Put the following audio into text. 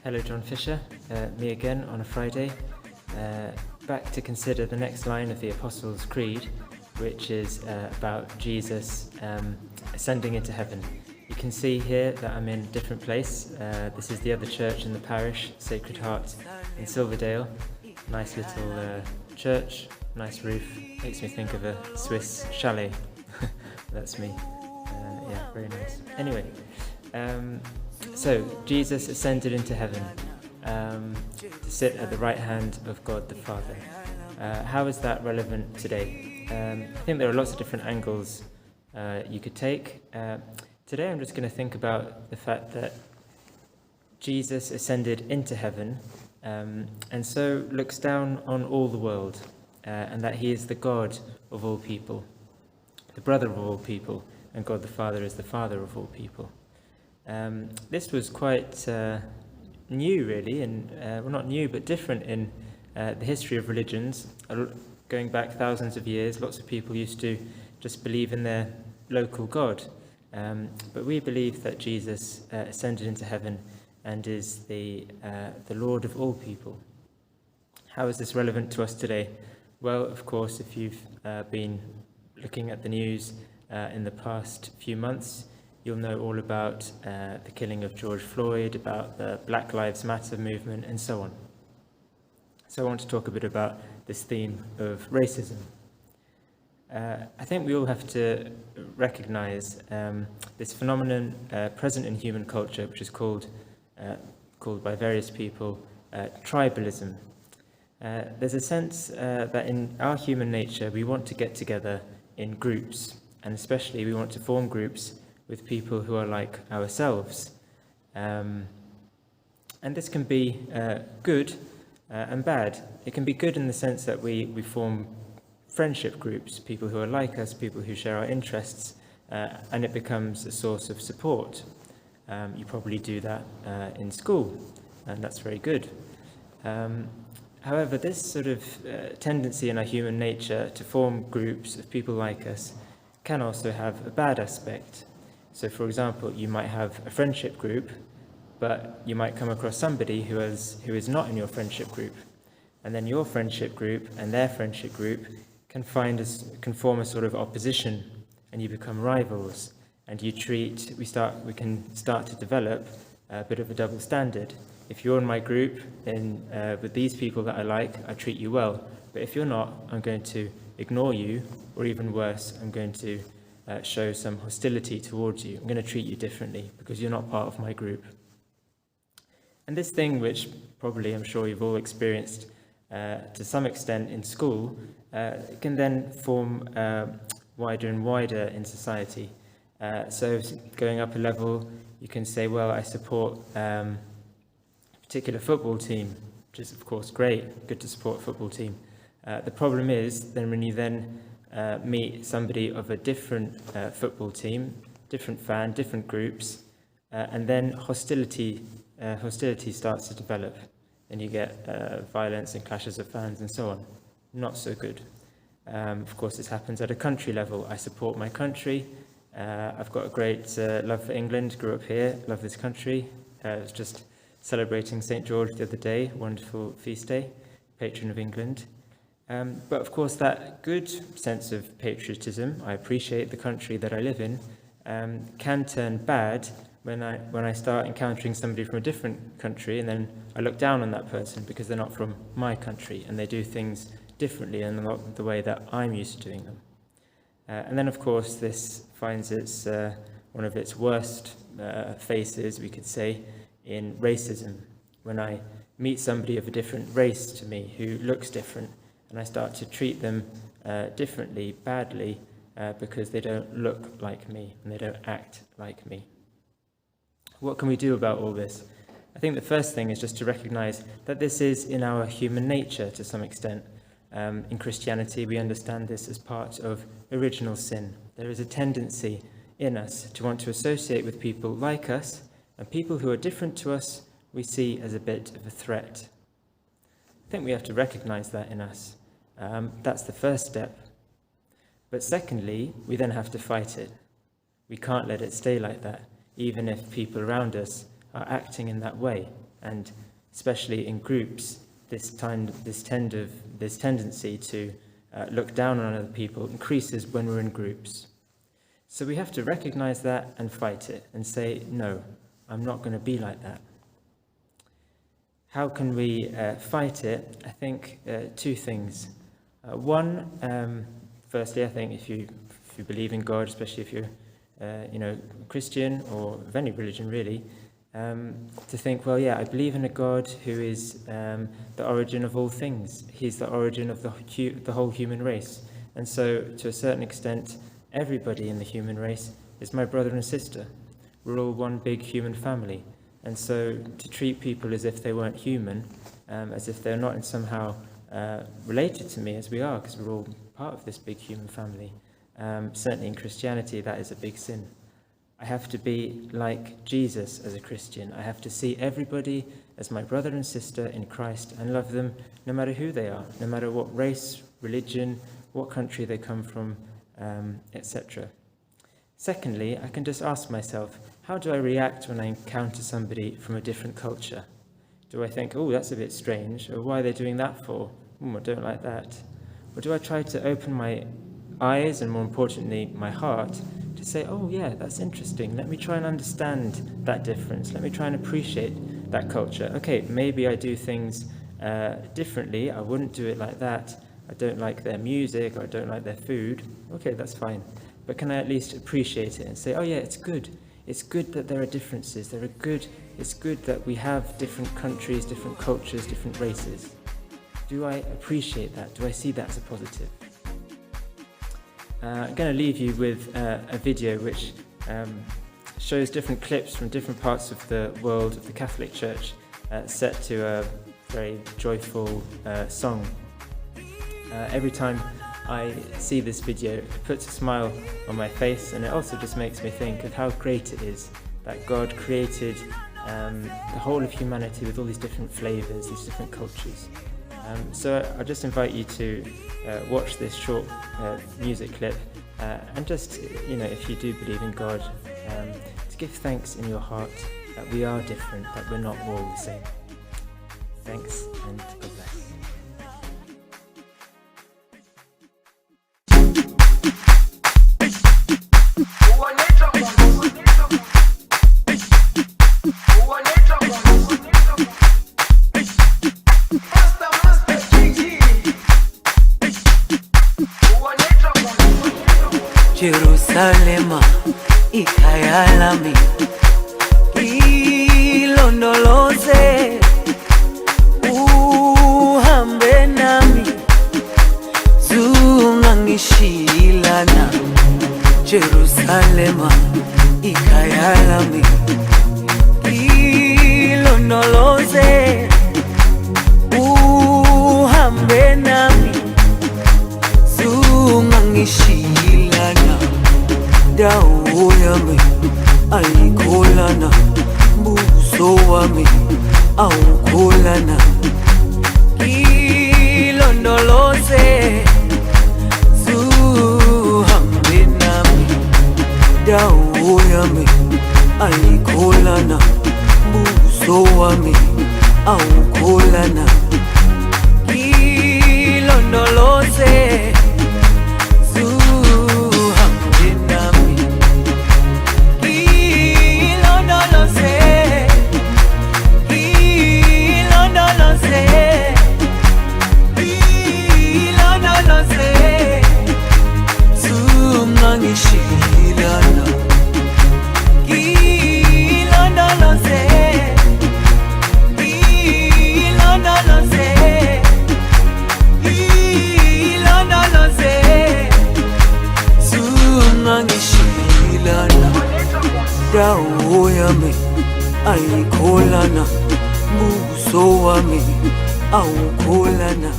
Hello, John Fisher. Me again on a Friday. Back to consider the next line of the Apostles' Creed, which is about Jesus ascending into heaven. You can see here that I'm in a different place. This is the other church in the parish, Sacred Heart in Silverdale. Nice little church, nice roof. Makes me think of a Swiss chalet. That's me. Yeah, very nice. Anyway, so Jesus ascended into heaven to sit at the right hand of God the Father. How is that relevant today? I think there are lots of different angles you could take. Today I'm just going to think about the fact that Jesus ascended into heaven and so looks down on all the world, and that he is the God of all people, the brother of all people, and God the Father is the Father of all people. This was quite new, really, and well, not new, but different in the history of religions. Going back thousands of years, lots of people used to just believe in their local God. But we believe that Jesus ascended into heaven and is the Lord of all people. How is this relevant to us today? Well, of course, if you've been looking at the news in the past few months, you'll know all about the killing of George Floyd, about the Black Lives Matter movement, and so on. So I want to talk a bit about this theme of racism. I think we all have to recognize this phenomenon present in human culture, which is called by various people tribalism. There's a sense that in our human nature, we want to get together in groups, and especially we want to form groups with people who are like ourselves. And this can be good and bad. It can be good in the sense that we form friendship groups, people who are like us, people who share our interests, and it becomes a source of support. You probably do that in school, and that's very good. However, this sort of tendency in our human nature to form groups of people like us can also have a bad aspect. So, for example, you might have a friendship group, but you might come across somebody who is not in your friendship group. And then your friendship group and their friendship group can form a sort of opposition, and you become rivals. And we can start to develop a bit of a double standard. If you're in my group, then with these people that I like, I treat you well. But if you're not, I'm going to ignore you, or even worse, I'm going to show some hostility towards you. I'm going to treat you differently because you're not part of my group. And this thing, which probably I'm sure you've all experienced to some extent in school, can then form wider and wider in society. So going up a level, you can say, well, I support a particular football team, which is, of course, great, good to support a football team. The problem is then when you then meet somebody of a different football team, different fan, different groups, and then hostility starts to develop, and you get violence and clashes of fans and so on. Not so good. Of course, this happens at a country level. I support my country. I've got a great love for England, grew up here, love this country. I was just celebrating St. George the other day, wonderful feast day, patron of England. But of course, that good sense of patriotism, I appreciate the country that I live in, can turn bad when I start encountering somebody from a different country, and then I look down on that person because they're not from my country and they do things differently and not the way that I'm used to doing them. And then, of course, this finds one of its worst faces, we could say, in racism. When I meet somebody of a different race to me who looks different, and I start to treat them differently, badly, because they don't look like me and they don't act like me. What can we do about all this? I think the first thing is just to recognize that this is in our human nature to some extent. In Christianity, we understand this as part of original sin. There is a tendency in us to want to associate with people like us, and people who are different to us we see as a bit of a threat. I think we have to recognize that in us. That's the first step. But secondly, we then have to fight it. We can't let it stay like that, even if people around us are acting in that way. and especially in groups, this tendency to look down on other people increases when we're in groups. So we have to recognize that and fight it and say, no, I'm not going to be like that. How can we fight it? I think two things. One, firstly, I think if you believe in God, especially if you're Christian or of any religion really, to think, well, yeah, I believe in a God who is the origin of all things. He's the origin of the whole human race. And so, to a certain extent, everybody in the human race is my brother and sister. We're all one big human family. And so, to treat people as if they weren't human, as if they're not somehow related to me, as we are, because we're all part of this big human family, certainly in Christianity, that is a big sin. I have to be like Jesus as a Christian. I have to see everybody as my brother and sister in Christ and love them no matter who they are, no matter what race, religion, what country they come from, etc. Secondly, I can just ask myself, how do I react when I encounter somebody from a different culture? Do I think, oh, that's a bit strange, or why are they doing that for? I don't like that. Or do I try to open my eyes and, more importantly, my heart to say, oh yeah, that's interesting. Let me try and understand that difference. Let me try and appreciate that culture. Okay, maybe I do things differently. I wouldn't do it like that. I don't like their music, or I don't like their food. Okay, that's fine. But can I at least appreciate it and say, oh yeah, it's good. It's good that there are differences. It's good that we have different countries, different cultures, different races. Do I appreciate that? Do I see that as a positive? I'm going to leave you with a video which shows different clips from different parts of the world of the Catholic Church set to a very joyful song. Every time I see this video, it puts a smile on my face, and it also just makes me think of how great it is that God created the whole of humanity with all these different flavors, these different cultures. So I just invite you to watch this short music clip and just, if you do believe in God, to give thanks in your heart that we are different, that we're not all the same. Thanks, and God bless. Jerusalema ikhaya lami, ilondoloze uhambe nami, zungangishilana. Jerusalema ikhaya lami, ilondoloze uhambe nami, zungangishilana. Dawo yami ayikholana, buso wami awukholana. Ilondoloze zuhambe nami. Dawo yami ayikholana, buso wami awukholana. Ilondoloze dawo yami ayikholana, buso wami awukholana.